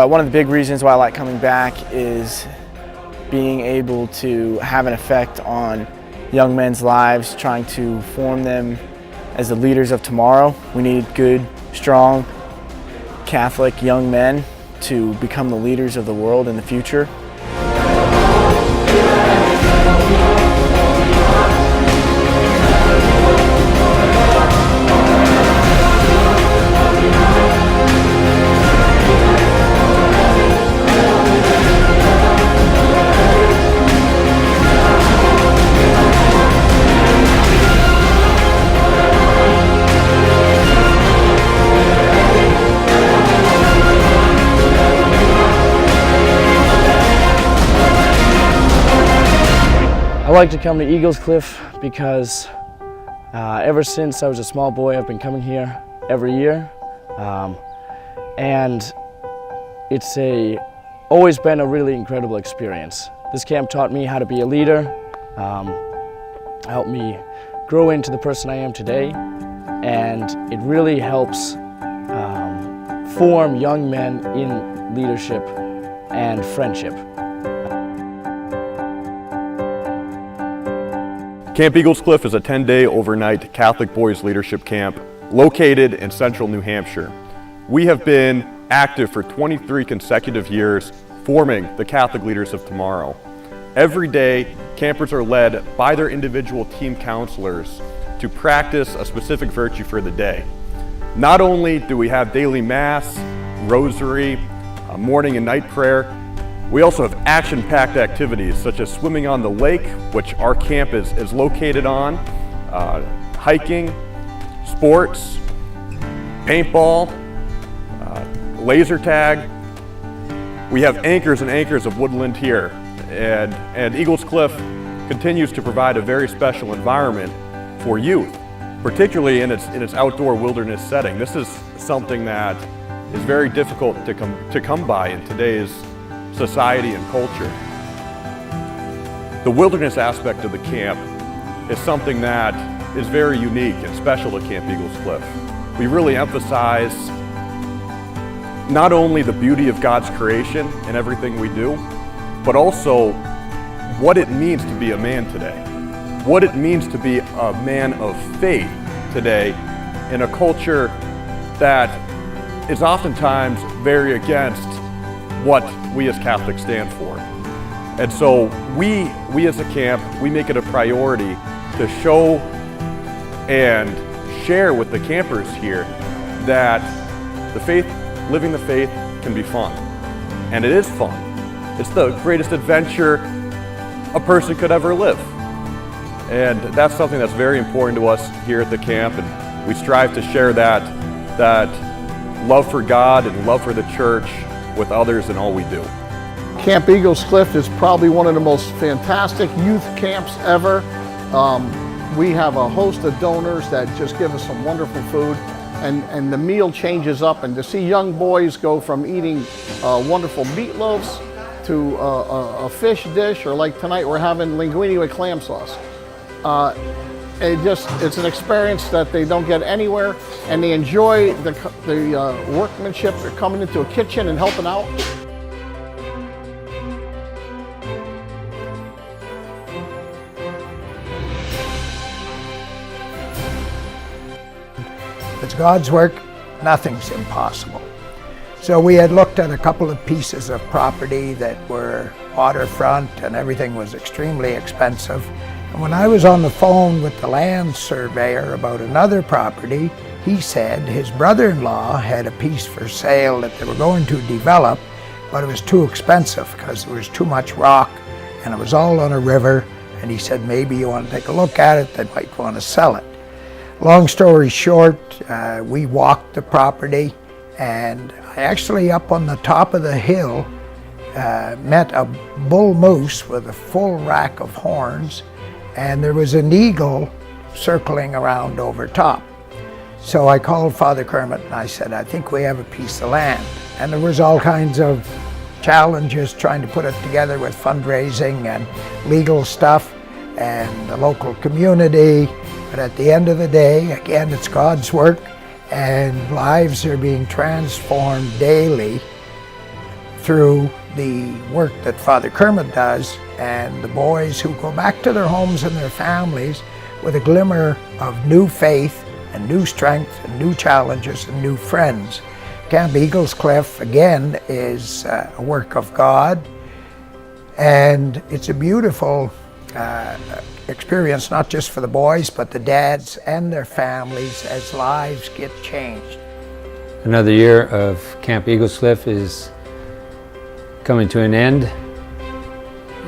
But one of the big reasons why I like coming back is being able to have an effect on young men's lives, trying to form them as the leaders of tomorrow. We need good, strong, Catholic young men to become the leaders of the world in the future. I like to come to Eagles Cliff because ever since I was a small boy, I've been coming here every year, and it's always been a really incredible experience. This camp taught me how to be a leader, helped me grow into the person I am today, and it really helps form young men in leadership and friendship. Camp Eagles Cliff is a 10-day overnight Catholic boys leadership camp located in central New Hampshire. We have been active for 23 consecutive years, forming the Catholic leaders of tomorrow. Every day, campers are led by their individual team counselors to practice a specific virtue for the day. Not only do we have daily mass, rosary, morning and night prayer, we also have action-packed activities such as swimming on the lake, which our camp is located on, hiking, sports, paintball, laser tag. We have anchors and anchors of woodland here, and Eagles Cliff continues to provide a very special environment for youth, particularly in its outdoor wilderness setting. This is something that is very difficult to come by in today's society and culture. The wilderness aspect of the camp is something that is very unique and special to Camp Eagles Cliff. We really emphasize not only the beauty of God's creation in everything we do, but also what it means to be a man today. What it means to be a man of faith today in a culture that is oftentimes very against what we as Catholics stand for. And so we as a camp, we make it a priority to show and share with the campers here that the faith, living the faith can be fun. And it is fun. It's the greatest adventure a person could ever live. And that's something that's very important to us here at the camp, and we strive to share that love for God and love for the church with others in all we do. Camp Eagles Cliff is probably one of the most fantastic youth camps ever. We have a host of donors that just give us some wonderful food, and the meal changes up, and to see young boys go from eating wonderful meatloaves to a fish dish, or like tonight we're having linguine with clam sauce. It's an experience that they don't get anywhere, and they enjoy the workmanship. They're coming into a kitchen and helping out. It's God's work, nothing's impossible. So we had looked at a couple of pieces of property that were waterfront, and everything was extremely expensive. And when I was on the phone with the land surveyor about another property, he said his brother-in-law had a piece for sale that they were going to develop, but it was too expensive because there was too much rock and it was all on a river, and he said maybe you want to take a look at it, they might want to sell it. Long story short, we walked the property, and I actually up on the top of the hill met a bull moose with a full rack of horns, and there was an eagle circling around over top. So I called Father Kermit and I said, I think we have a piece of land. And there was all kinds of challenges trying to put it together with fundraising and legal stuff and the local community. But at the end of the day, again, it's God's work, and lives are being transformed daily through the work that Father Kermit does, and the boys who go back to their homes and their families with a glimmer of new faith and new strength and new challenges and new friends. Camp Eagles Cliff, again, is a work of God, and it's a beautiful experience, not just for the boys, but the dads and their families as lives get changed. Another year of Camp Eagles Cliff is coming to an end,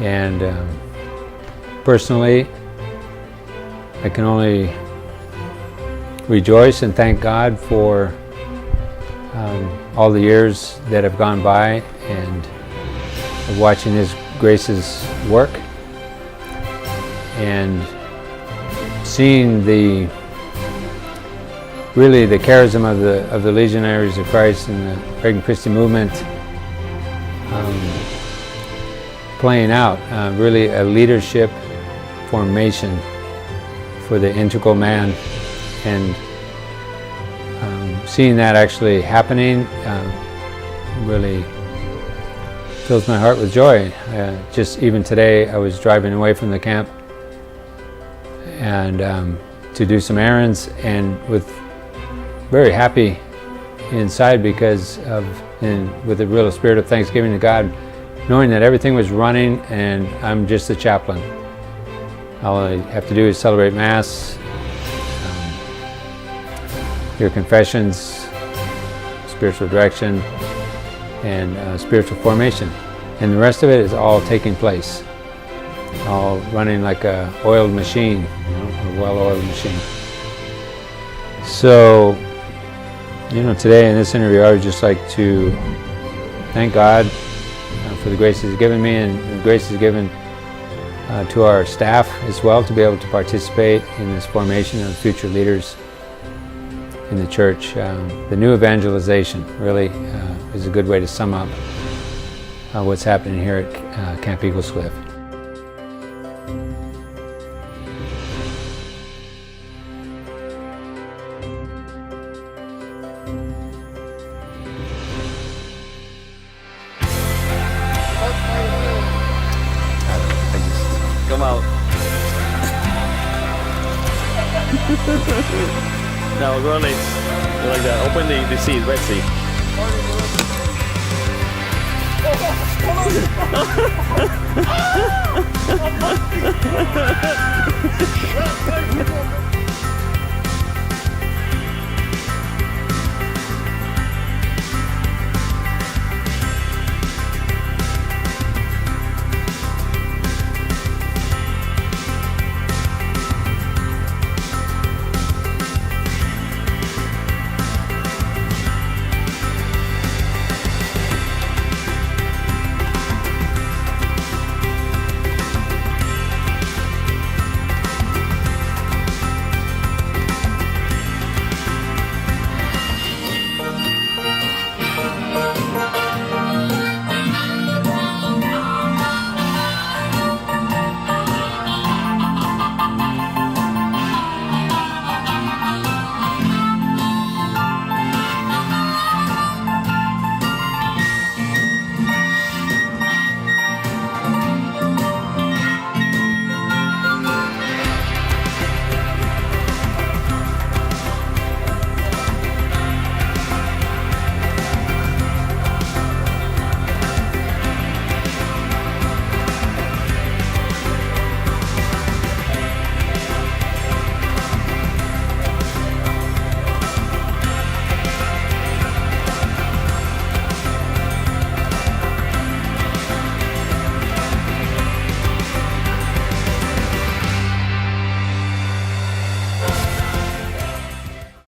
and personally, I can only rejoice and thank God for all the years that have gone by and watching His grace's work and seeing the charism of the Legionaries of Christ and the Regnum Christi movement playing out, really a leadership formation for the integral man, and seeing that actually happening really fills my heart with joy. Just even today, I was driving away from the camp and to do some errands, and very happy inside because with a real spirit of thanksgiving to God, knowing that everything was running and I'm just the chaplain. All I have to do is celebrate Mass, hear confessions, spiritual direction, and spiritual formation. And the rest of it is all taking place, all running like a oiled machine, a well-oiled machine. So, today in this interview, I would just like to thank God for the grace He's given me, and the grace He's given to our staff as well, to be able to participate in this formation of future leaders in the church. The new evangelization really is a good way to sum up what's happening here at Camp Eagles Cliff. Come out. Now go on, like that. Open the seat, red seat.